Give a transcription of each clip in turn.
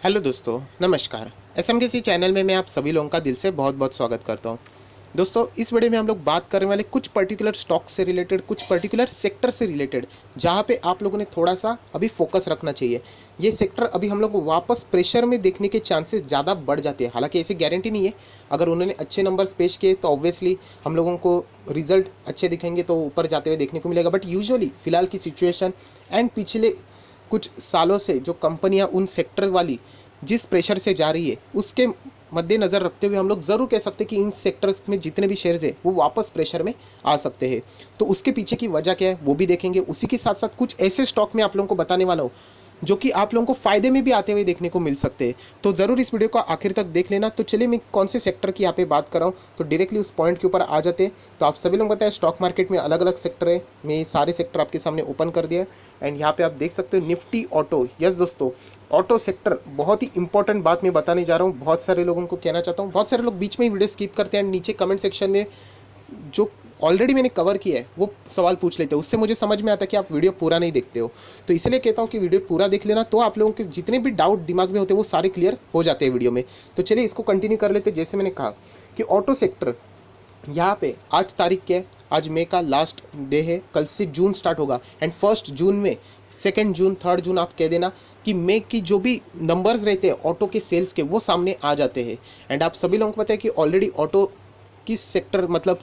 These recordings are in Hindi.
हेलो दोस्तों, नमस्कार। एसएमकेसी चैनल में मैं आप सभी लोगों का दिल से बहुत बहुत स्वागत करता हूं। दोस्तों, इस वीडियो में हम लोग बात करने वाले कुछ पर्टिकुलर स्टॉक से रिलेटेड, कुछ पर्टिकुलर सेक्टर से रिलेटेड, जहां पे आप लोगों ने थोड़ा सा अभी फोकस रखना चाहिए। ये सेक्टर अभी हम लोग को वापस प्रेशर में देखने के चांसेस ज़्यादा बढ़ जाते हैं। हालांकि ऐसी गारंटी नहीं है, अगर उन्होंने अच्छे नंबर्स पेश किए तो ऑब्वियसली हम लोगों को रिजल्ट अच्छे दिखेंगे तो ऊपर जाते हुए देखने को मिलेगा। बट यूजुअली फिलहाल की सिचुएशन एंड पिछले कुछ सालों से जो कंपनियां उन सेक्टर वाली जिस प्रेशर से जा रही है, उसके मद्देनज़र रखते हुए हम लोग ज़रूर कह सकते हैं कि इन सेक्टर्स में जितने भी शेयर्स है वो वापस प्रेशर में आ सकते हैं। तो उसके पीछे की वजह क्या है वो भी देखेंगे। उसी के साथ साथ कुछ ऐसे स्टॉक में आप लोगों को बताने वाला हूँ जो कि आप लोगों को फ़ायदे में भी आते हुए देखने को मिल सकते हैं। तो ज़रूर इस वीडियो को आखिर तक देख लेना। तो चलिए, मैं कौन से सेक्टर की यहाँ पे बात कर रहा हूँ तो डायरेक्टली उस पॉइंट के ऊपर आ जाते हैं। तो आप सभी लोग बताएं, स्टॉक मार्केट में अलग अलग सेक्टर है। मैं ये सारे सेक्टर आपके सामने ओपन कर दिया है एंड यहाँ पे आप देख सकते हो निफ्टी ऑटो। यस दोस्तों, ऑटो सेक्टर बहुत ही इंपॉर्टेंट बात मैं बताने जा रहा हूँ। बहुत सारे लोगों को कहना चाहता हूँ, बहुत सारे लोग बीच में ही वीडियो स्किप करते हैं एंड नीचे कमेंट सेक्शन में जो ऑलरेडी मैंने कवर किया है वो सवाल पूछ लेते हो। उससे मुझे समझ में आता है कि आप वीडियो पूरा नहीं देखते हो। तो इसलिए कहता हूँ कि वीडियो पूरा देख लेना, तो आप लोगों के जितने भी डाउट दिमाग में होते हैं वो सारे क्लियर हो जाते हैं वीडियो में। तो चलिए इसको कंटिन्यू कर लेते हैं। जैसे मैंने कहा कि ऑटो सेक्टर यहाँ पे आज तारीख क्या है, आज मई का लास्ट डे है, कल से जून स्टार्ट होगा एंड 1 जून में, 2 जून, 3 जून आप कह देना कि मई की जो भी नंबर्स रहते हैं ऑटो के सेल्स के वो सामने आ जाते हैं। एंड आप सभी लोगों को पता है कि ऑलरेडी ऑटो किस सेक्टर मतलब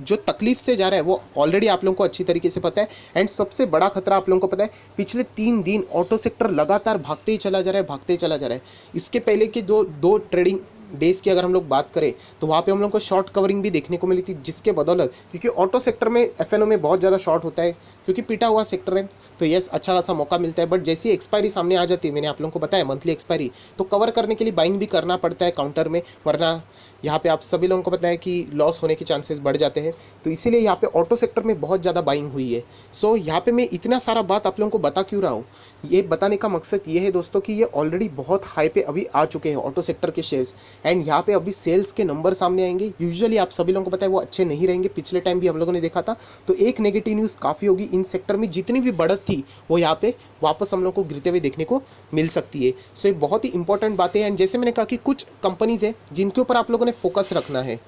जो तकलीफ से जा रहा है वो ऑलरेडी आप लोगों को अच्छी तरीके से पता है। एंड सबसे बड़ा खतरा आप लोगों को पता है, पिछले 3 दिन ऑटो सेक्टर लगातार भागते ही चला जा रहा है, भागते ही चला जा रहा है। इसके पहले के दो दो ट्रेडिंग डेज की अगर हम लोग बात करें तो वहाँ पे हम लोग को शॉर्ट कवरिंग भी देखने को मिली थी, जिसके बदौलत, क्योंकि ऑटो सेक्टर में एफएनओ में बहुत ज़्यादा शॉर्ट होता है क्योंकि पिटा हुआ सेक्टर है, तो यस अच्छा खासा मौका मिलता है। बट जैसी एक्सपायरी सामने आ जाती है, मैंने आप लोगों को बताया मंथली एक्सपायरी, तो कवर करने के लिए बाइंग भी करना पड़ता है काउंटर में, वरना यहाँ पे आप सभी लोगों को पता है कि लॉस होने के चांसेस बढ़ जाते हैं। तो इसीलिए यहाँ पे ऑटो सेक्टर में बहुत ज़्यादा बाइंग हुई है। सो यहाँ पे मैं इतना सारा बात आप लोगों को बता क्यों रहा हूँ, ये बताने का मकसद ये है दोस्तों कि ये ऑलरेडी बहुत हाई पे अभी आ चुके हैं ऑटो सेक्टर के शेयर्स एंड यहाँ पे अभी सेल्स के नंबर सामने आएंगे। यूजुअली आप सभी लोगों को पता है वो अच्छे नहीं रहेंगे, पिछले टाइम भी हम लोगों ने देखा था। तो एक नेगेटिव न्यूज़ काफ़ी होगी, इन सेक्टर में जितनी भी बढ़त थी वो यहाँ पे वापस हम लोग को गिरते हुए देखने को मिल सकती है। सो ये बहुत ही इंपॉर्टेंट बातें हैं एंड जैसे मैंने कहा कि कुछ कंपनीज है जिनके ऊपर आप लोगों ने फोकस रखना है,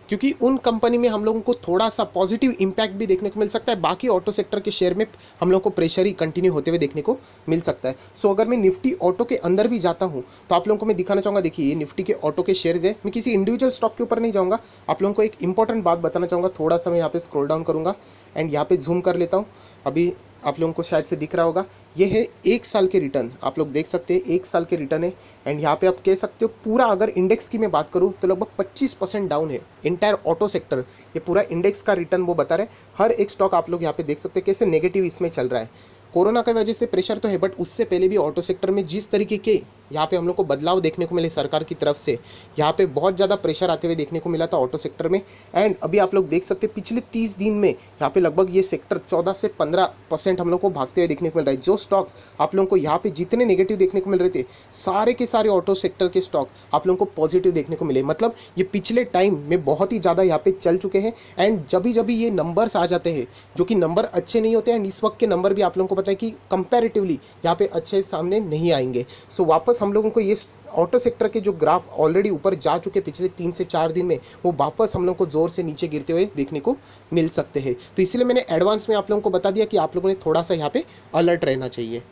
क्योंकि उन कंपनी में हम लोगों को थोड़ा सा पॉजिटिव इम्पैक्ट भी देखने को मिल सकता है। बाकी ऑटो सेक्टर के शेयर में हम लोगों को प्रेशर ही कंटिन्यू होते हुए देखने को मिल सकता है। सो अगर मैं निफ्टी ऑटो के अंदर भी जाता हूं तो आप लोगों को मैं दिखाना चाहूँगा, देखिए ये निफ्टी के ऑटो के शेयर्स है। मैं किसी इंडिविजुअल स्टॉक के ऊपर नहीं जाऊँगा, आप लोगों को एक इंपॉर्टेंट बात बताना चाहूँगा। थोड़ा सा मैं यहाँ पे स्क्रॉल डाउन करूँगा एंड यहाँ पे जूम कर लेता हूँ। अभी आप लोगों को शायद से दिख रहा होगा, ये है 1 साल के रिटर्न, आप लोग देख सकते हैं 1 साल के रिटर्न है। एंड यहाँ पे आप कह सकते हो पूरा अगर इंडेक्स की मैं बात करूँ तो लगभग 25% डाउन है इंटायर ऑटो सेक्टर। ये पूरा इंडेक्स का रिटर्न वो बता रहे हैं। हर एक स्टॉक आप लोग यहाँ पे देख सकते हैं कैसे नेगेटिव इसमें चल रहा है। कोरोना की वजह से प्रेशर तो है, बट उससे पहले भी ऑटो सेक्टर में जिस तरीके के यहाँ पे हम लोग को बदलाव देखने को मिले सरकार की तरफ से, यहाँ पे बहुत ज़्यादा प्रेशर आते हुए देखने को मिला था ऑटो सेक्टर में। एंड अभी आप लोग देख सकते हैं पिछले 30 दिन में यहाँ पे लगभग ये सेक्टर 14 से 15% हम लोग को भागते हुए देखने को मिल रहा है। जो स्टॉक्स आप लोगों को यहाँ पे जितने नेगेटिव देखने को मिल रहे थे, सारे के सारे ऑटो सेक्टर के स्टॉक आप लोगों को पॉजिटिव देखने को मिले। मतलब ये पिछले टाइम में बहुत ही ज़्यादा यहाँ पे चल चुके हैं। एंड जब भी ये नंबर्स आ जाते हैं जो कि नंबर अच्छे नहीं होते, एंड इस वक्त के नंबर भी आप लोगों को पता है कि कंपैरेटिवली यहाँ पे अच्छे सामने नहीं आएंगे। सो वापस हम लोगों को ये ऑटो सेक्टर के जो ग्राफ ऑलरेडी ऊपर जा चुके पिछले 3 से 4 दिन में, वो वापस हम लोगों को जोर से नीचे गिरते हुए देखने को मिल सकते हैं। तो इसीलिए मैंने एडवांस में आप लोगों को बता दिया कि आप लोगों ने थोड़ा सा यहाँ पे अलर्ट रहना चाहिए।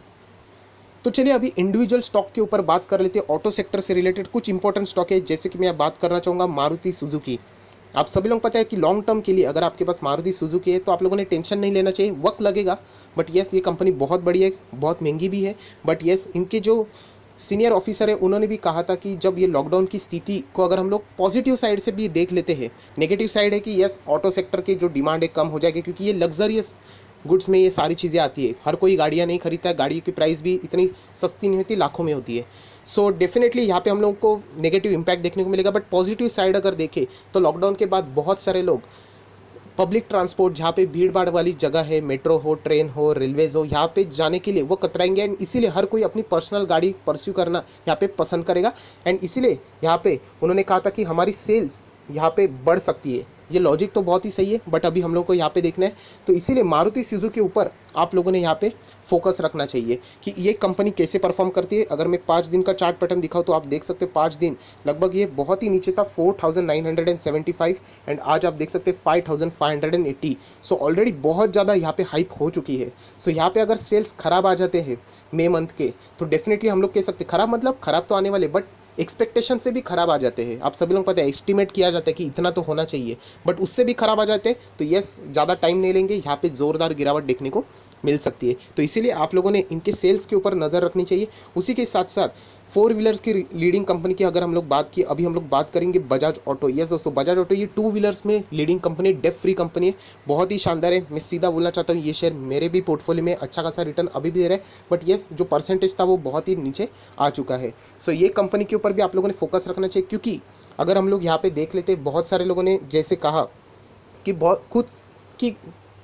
तो चलिए अभी इंडिविजुअल स्टॉक के ऊपर बात कर लेते हैं। ऑटो सेक्टर से रिलेटेड कुछ इंपॉर्टेंट स्टॉक है, जैसे कि मैं बात करना चाहूँगा मारुति सुजुकी। आप सभी लोग पता है कि लॉन्ग टर्म के लिए अगर आपके पास मारुति सुजुकी है तो आप लोगों ने टेंशन नहीं लेना चाहिए, वक्त लगेगा। बट यस, ये कंपनी बहुत बड़ी है, बहुत महंगी भी है। बट यस, इनके जो सीनियर ऑफिसर है उन्होंने भी कहा था कि जब ये लॉकडाउन की स्थिति को अगर हम लोग पॉजिटिव साइड से भी देख लेते हैं, नेगेटिव साइड है कि यस ऑटो सेक्टर की जो डिमांड है कम हो जाएगी, क्योंकि ये लग्जरियस गुड्स में ये सारी चीज़ें आती है। हर कोई गाड़ियाँ नहीं खरीदता है, गाड़ी की प्राइस भी इतनी सस्ती नहीं होती, लाखों में होती है। सो डेफिनेटली यहाँ पे हम लोगों को नेगेटिव इम्पैक्ट देखने को मिलेगा। बट पॉजिटिव साइड अगर देखें तो लॉकडाउन के बाद बहुत सारे लोग पब्लिक ट्रांसपोर्ट, जहाँ पे भीड़ भाड़ वाली जगह है, मेट्रो हो, ट्रेन हो, रेलवेज हो, यहाँ पे जाने के लिए वो कतराएंगे। एंड इसीलिए हर कोई अपनी पर्सनल गाड़ी परस्यू करना यहाँ पे पसंद करेगा। एंड इसीलिए यहाँ पे उन्होंने कहा था कि हमारी सेल्स यहाँ पे बढ़ सकती है। ये लॉजिक तो बहुत ही सही है, बट अभी हम लोग को यहाँ पे देखना है। तो इसीलिए मारुति सुजुकी के ऊपर आप लोगों ने यहाँ पे फोकस रखना चाहिए कि ये कंपनी कैसे परफॉर्म करती है। अगर मैं 5 दिन का चार्ट पैटर्न दिखाऊँ तो आप देख सकते हो 5 दिन लगभग ये बहुत ही नीचे था 4975 एंड आज आप देख सकते हैं 5580। सो ऑलरेडी बहुत ज़्यादा यहाँ पे हाइप हो चुकी है। सो यहाँ पे अगर सेल्स खराब आ जाते हैं मई मंथ के तो डेफिनेटली हम लोग कह सकते हैं खराब, मतलब खराब तो आने वाले, बट एक्सपेक्टेशन से भी खराब आ जाते हैं। आप सभी लोग पता है एस्टिमेट किया जाता है कि इतना तो होना चाहिए, बट उससे भी खराब आ जाते हैं तो यस ज़्यादा टाइम नहीं लेंगे, यहाँ पे ज़ोरदार गिरावट देखने को मिल सकती है। तो इसीलिए आप लोगों ने इनके सेल्स के ऊपर नज़र रखनी चाहिए। उसी के साथ साथ 4 व्हीलर्स की लीडिंग कंपनी की अगर हम लोग बात की, अभी हम लोग बात करेंगे बजाज ऑटो। यस दोस्तों, बजाज ऑटो ये 2 व्हीलर्स में leading company, debt free company है, बहुत ही शानदार है। मैं सीधा बोलना चाहता हूँ ये शेयर मेरे भी पोर्टफोलियो में अच्छा खासा रिटर्न अभी भी दे रहा है, बट यस जो परसेंटेज था वो बहुत ही नीचे आ चुका है। सो ये कंपनी के ऊपर भी आप लोगों ने फोकस रखना चाहिए, क्योंकि अगर हम लोग यहाँ पे देख लेते, बहुत सारे लोगों ने जैसे कहा कि बहुत खुद की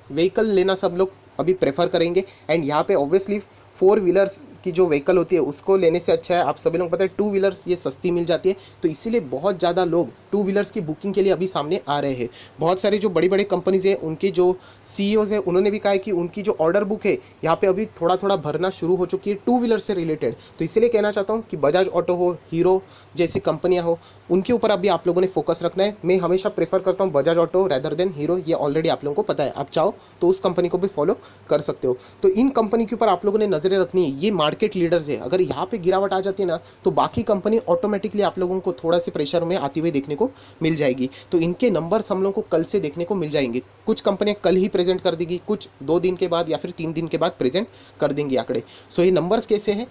व्हीकल लेना सब लोग अभी प्रेफर करेंगे, एंड यहाँ पे ऑब्वियसली 4 व्हीलर्स की जो व्हीकल होती है उसको लेने से अच्छा है, आप सभी लोग पता है 2 व्हीलर्स ये सस्ती मिल जाती है, तो इसीलिए बहुत ज़्यादा लोग 2 व्हीलर्स की बुकिंग के लिए अभी सामने आ रहे हैं। बहुत सारी जो बड़ी बड़ी कंपनीज है उनके जो सीईओज है उन्होंने भी कहा है कि उनकी जो ऑर्डर बुक है यहाँ पे अभी थोड़ा थोड़ा भरना शुरू हो चुकी है 2 व्हीलर से रिलेटेड। तो इसीलिए कहना चाहता हूँ कि बजाज ऑटो हो, हीरो जैसी कंपनियाँ हो, उनके ऊपर अभी आप लोगों ने फोकस रखना है। मैं हमेशा प्रेफर करता हूँ Bajaj auto rather than hero, ये ऑलरेडी आप लोगों को पता है, आप चाहो तो उस कंपनी को भी फॉलो कर सकते हो। तो इन कंपनी के ऊपर आप लोगों ने नजरें रखनी है, ये मार्केट लीडर्स है। अगर यहाँ पे गिरावट आ जाती है ना तो बाकी कंपनी ऑटोमेटिकली आप लोगों को थोड़ा से प्रेशर में आती हुई देखने को मिल जाएगी। तो इनके नंबर्स हम लोगों को कल से देखने को मिल जाएंगे। कुछ कंपनियां कल ही प्रेजेंट कर देगी, कुछ 2 दिन के बाद या फिर 3 दिन के बाद प्रेजेंट कर देंगी आंकड़े। सो ये नंबर्स कैसे हैं,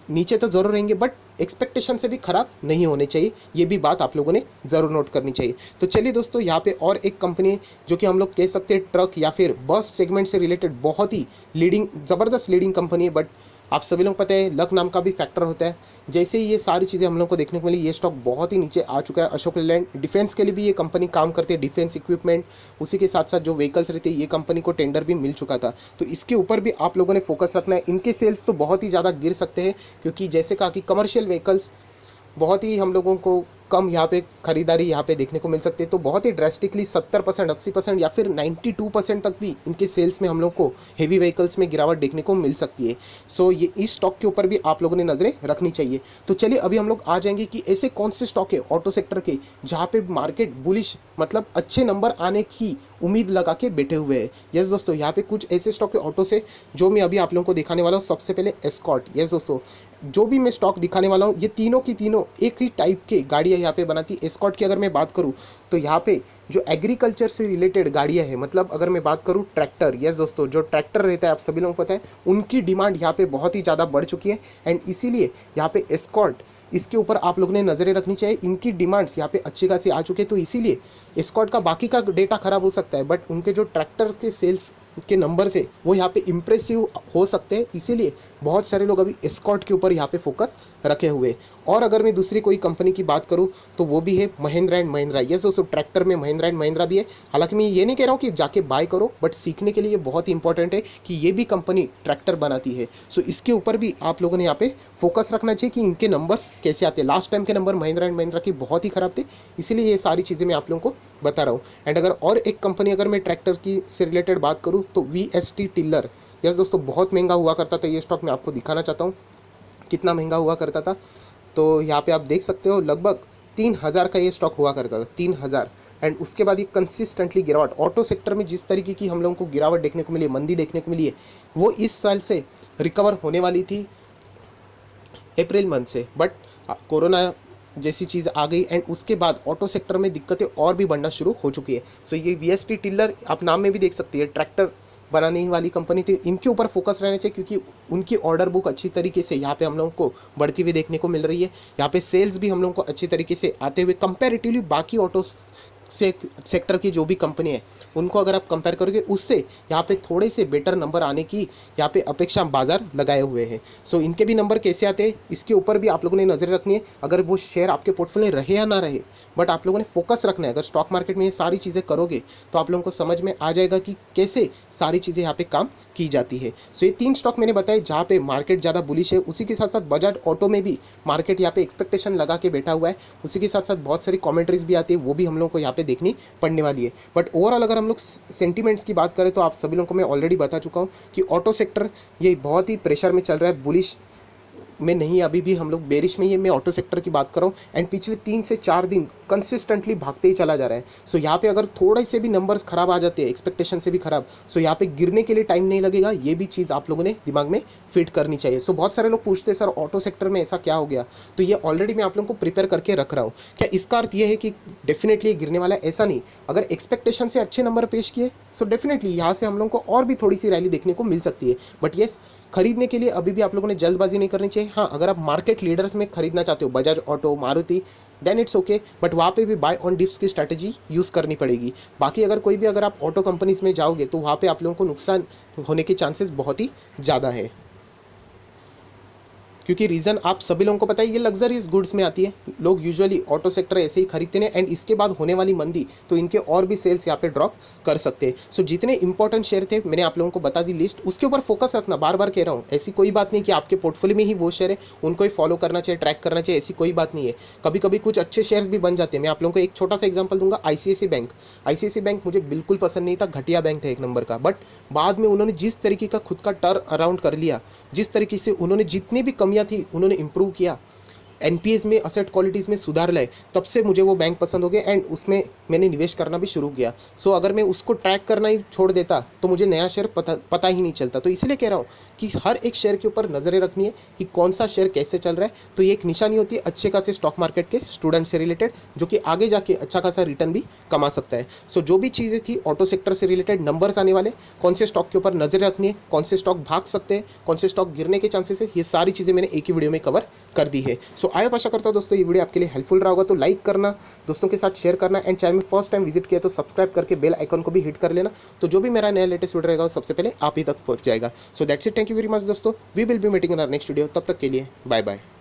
नीचे तो जरूर रहेंगे बट एक्सपेक्टेशन से भी खराब नहीं होने चाहिए, ये भी बात आप लोगों ने ज़रूर नोट करनी चाहिए। तो चलिए दोस्तों, यहाँ पे और एक कंपनी जो कि हम लोग कह सकते हैं ट्रक या फिर बस सेगमेंट से रिलेटेड बहुत ही लीडिंग, ज़बरदस्त लीडिंग कंपनी है, बट आप सभी लोग पता है लक नाम का भी फैक्टर होता है। जैसे ही ये सारी चीज़ें हम लोग को देखने को मिली, ये स्टॉक बहुत ही नीचे आ चुका है। अशोक लेलैंड डिफेंस के लिए भी ये कंपनी काम करती है, डिफेंस इक्विपमेंट, उसी के साथ साथ जो व्हीकल्स रहते हैं ये कंपनी को टेंडर भी मिल चुका था। तो इसके ऊपर भी आप लोगों ने फोकस रखना है। इनके सेल्स तो बहुत ही ज़्यादा गिर सकते हैं, क्योंकि जैसे कहा कि कमर्शियल व्हीकल्स बहुत ही हम लोगों को कम यहाँ पे खरीदारी यहाँ पे देखने को मिल सकती है। तो बहुत ही ड्रेस्टिकली 70%, 80% या फिर 92% तक भी इनके सेल्स में हम लोग को हेवी व्हीकल्स में गिरावट देखने को मिल सकती है। सो ये इस स्टॉक के ऊपर भी आप लोगों ने नज़रें रखनी चाहिए। तो चलिए अभी हम लोग आ जाएंगे कि ऐसे कौन से स्टॉक है ऑटो सेक्टर के जहाँ पे मार्केट बुलिश, मतलब अच्छे नंबर आने की उम्मीद लगा के बैठे हुए हैं। यस दोस्तों, यहाँ पे कुछ ऐसे स्टॉक है ऑटो से जो मैं अभी आप लोगों को दिखाने वाला हूँ। सबसे पहले एस्कॉर्ट। यस दोस्तों, जो भी मैं स्टॉक दिखाने वाला हूँ ये तीनों की तीनों एक ही टाइप के गाड़ियाँ यहाँ पे बनाती है। एस्कॉर्ट की अगर मैं बात करूँ तो यहाँ पे जो एग्रीकल्चर से रिलेटेड गाड़ियाँ हैं, मतलब अगर मैं बात करूँ ट्रैक्टर, यस दोस्तों जो ट्रैक्टर रहता है आप सभी लोगों को पता है उनकी डिमांड यहाँ पे बहुत ही ज़्यादा बढ़ चुकी है, एंड इसीलिए यहाँ पे एस्कॉर्ट, इसके ऊपर आप लोगों ने नज़रें रखनी चाहिए। इनकी डिमांड्स यहाँ पे अच्छी खासी आ चुकी है, तो इसीलिए एस्कॉर्ट का बाकी का डेटा खराब हो सकता है बट उनके जो ट्रैक्टर के सेल्स के नंबर्स है वो यहाँ पे इम्प्रेसिव हो सकते हैं, इसीलिए बहुत सारे लोग अभी एस्कॉर्ट के ऊपर यहाँ पे फोकस रखे हुए। और अगर मैं दूसरी कोई कंपनी की बात करूँ तो वो भी है महिंद्रा एंड महिंद्रा। यस दोस्तों, ट्रैक्टर में महिंद्रा एंड महिंद्रा भी है। हालांकि मैं ये नहीं कह रहा हूँ कि जाके बाय करो, बट सीखने के लिए ये बहुत ही इंपॉर्टेंट है कि ये भी कंपनी ट्रैक्टर बनाती है। सो इसके ऊपर भी आप लोगों ने यहाँ पे फोकस रखना चाहिए कि इनके नंबर्स कैसे आते हैं। लास्ट टाइम के नंबर महिंद्रा एंड महिंद्रा के बहुत ही खराब थे, इसीलिए ये सारी चीज़ें मैं आप लोगों को बता रहा हूँ। एंड अगर और एक कंपनी अगर मैं ट्रैक्टर की से रिलेटेड बात करूँ तो VST टिल्लर। यस दोस्तों, बहुत महंगा हुआ करता था ये स्टॉक, मैं आपको दिखाना चाहता हूँ कितना महंगा हुआ करता था। तो यहाँ पे आप देख सकते हो लगभग 3000 का ये स्टॉक हुआ करता था, 3000। एंड उसके बाद ये कंसिस्टेंटली गिरावट, ऑटो सेक्टर में जिस तरीके की हम लोगों को गिरावट देखने को मिली है, मंदी देखने को मिली है, वो इस साल से रिकवर होने वाली थी अप्रैल मंथ से, बट कोरोना जैसी चीज़ आ गई एंड उसके बाद ऑटो सेक्टर में दिक्कतें और भी बढ़ना शुरू हो चुकी है। सो ये VST टिल्लर आप नाम में भी देख सकते हैं, ट्रैक्टर बनाने वाली कंपनी थी, इनके ऊपर फोकस रहना चाहिए क्योंकि उनकी ऑर्डर बुक अच्छी तरीके से यहाँ पे हम लोगों को बढ़ती हुई देखने को मिल रही है। यहाँ पे सेल्स भी हम लोगों को अच्छी तरीके से आते हुए कंपैरेटिवली बाकी ऑटो सेक्टर की जो भी कंपनी है उनको अगर आप कंपेयर करोगे उससे यहाँ पे थोड़े से बेटर नंबर आने की यहाँ पे अपेक्षा बाजार लगाए हुए हैं। सो इनके भी नंबर कैसे आते हैं इसके ऊपर भी आप लोगों ने नज़र रखनी है। अगर वो शेयर आपके पोर्टफोलियो में रहे या ना रहे, बट आप लोगों ने फोकस रखना है। अगर स्टॉक मार्केट में ये सारी चीज़ें करोगे तो आप लोगों को समझ में आ जाएगा कि कैसे सारी चीज़ें यहाँ पे काम की जाती है। सो ये 3 स्टॉक मैंने बताए जहाँ पे मार्केट ज़्यादा बुलिश है। उसी के साथ साथ बजाज ऑटो में भी मार्केट यहाँ पे एक्सपेक्टेशन लगा के बैठा हुआ है। उसी के साथ साथ बहुत सारी कमेंट्रीज भी आती है, वो भी हम लोग को यहाँ पे देखनी पड़ने वाली है। बट ओवरऑल अगर हम लोग सेंटीमेंट्स की बात करें तो आप सभी लोगों को मैं ऑलरेडी बता चुका हूँ कि ऑटो सेक्टर ये बहुत ही प्रेशर में चल रहा है, बुलिश में नहीं, अभी भी हम लोग बेरिश में ही है। मैं ऑटो सेक्टर की बात कर रहा हूँ एंड पिछले 3 से 4 दिन कंसिस्टेंटली भागते ही चला जा रहा है। सो यहाँ पे अगर थोड़े से भी नंबर्स खराब आ जाते हैं, एक्सपेक्टेशन से भी खराब, सो यहाँ पे गिरने के लिए टाइम नहीं लगेगा। ये भी चीज़ आप लोगों ने दिमाग में फिट करनी चाहिए। सो बहुत सारे लोग पूछते हैं सर ऑटो सेक्टर में ऐसा क्या हो गया, तो ये ऑलरेडी मैं आप लोगों को प्रिपेयर करके रख रहा हूँ। क्या इसका अर्थ ये है कि डेफिनेटली गिरने वाला है? ऐसा नहीं। अगर एक्सपेक्टेशन से अच्छे नंबर पेश किए सो डेफिनेटली यहाँ से हम लोगों को और भी थोड़ी सी रैली देखने को मिल सकती है। बट येस, खरीदने के लिए अभी भी आप लोगों ने जल्दबाजी नहीं करनी चाहिए। हाँ, अगर आप मार्केट लीडर्स में खरीदना चाहते हो, Bajaj auto, Maruti, then it's okay, but वहाँ पे भी बाय ऑन डिप्स की स्ट्रैटेजी यूज़ करनी पड़ेगी। बाकी अगर आप ऑटो कंपनीज में जाओगे तो वहाँ पे आप लोगों को नुकसान होने के चांसेस बहुत ही ज़्यादा है, क्योंकि रीज़न आप सभी लोगों को पता है, ये लग्जरीज गुड्स में आती है। लोग यूजुअली ऑटो सेक्टर ऐसे ही खरीदते हैं एंड इसके बाद होने वाली मंदी तो इनके और भी सेल्स यहाँ पे ड्रॉप कर सकते हैं। सो जितने इंपॉर्टेंट शेयर थे मैंने आप लोगों को बता दी लिस्ट, उसके ऊपर फोकस रखना। बार बार कह रहा हूँ, ऐसी कोई बात नहीं कि आपके पोर्टफोलियो में ही वो शेयर है उनको ही फॉलो करना चाहिए, ट्रैक करना चाहिए, ऐसी कोई बात नहीं है। कभी कभी कुछ अच्छे शेयर्स भी बन जाते हैं। मैं आप लोगों को एक छोटा सा एग्जाम्पल दूंगा, ICICI बैंक मुझे बिल्कुल पसंद नहीं था, घटिया बैंक था एक नंबर का। बट बाद में उन्होंने जिस तरीके का खुद का टर्न अराउंड कर लिया, जिस तरीके से उन्होंने जितनी भी कमियां थी उन्होंने इंप्रूव किया, एनपीएस में, असेट क्वालिटीज़ में सुधार लाए, तब से मुझे वो बैंक पसंद हो गया एंड उसमें मैंने निवेश करना भी शुरू किया। सो अगर मैं उसको ट्रैक करना ही छोड़ देता तो मुझे नया शेयर पता ही नहीं चलता। तो इसलिए कह रहा हूँ कि हर एक शेयर के ऊपर नज़रें रखनी है कि कौन सा शेयर कैसे चल रहा है। तो ये एक निशानी होती है अच्छे खासे स्टॉक मार्केट के स्टूडेंट से रिलेटेड, जो कि आगे जाके अच्छा खासा रिटर्न भी कमा सकता है। सो जो भी चीज़ें थी ऑटो सेक्टर से रिलेटेड, नंबर्स आने वाले, कौन से स्टॉक के ऊपर नज़रें रखनी है, कौन से स्टॉक भाग सकते हैं, कौन से स्टॉक गिरने के चांसेस है, ये सारी चीज़ें मैंने एक ही वीडियो में कवर कर दी है। सो आई आशा करता हूँ दोस्तों ये वीडियो आपके लिए हेल्पफुल रहा होगा। तो लाइक करना, दोस्तों के साथ शेयर करना एंड चैनल में फर्स्ट टाइम विजिट किया तो सब्सक्राइब करके बेल आइकन को भी हिट कर लेना। तो जो भी मेरा नया लेटेस्ट वीडियो रहेगा वो सबसे पहले आप ही तक पहुंच जाएगा। So that's it, thank you very much दोस्तों। We will be meeting in our next video. तब तक के लिए बाय बाय।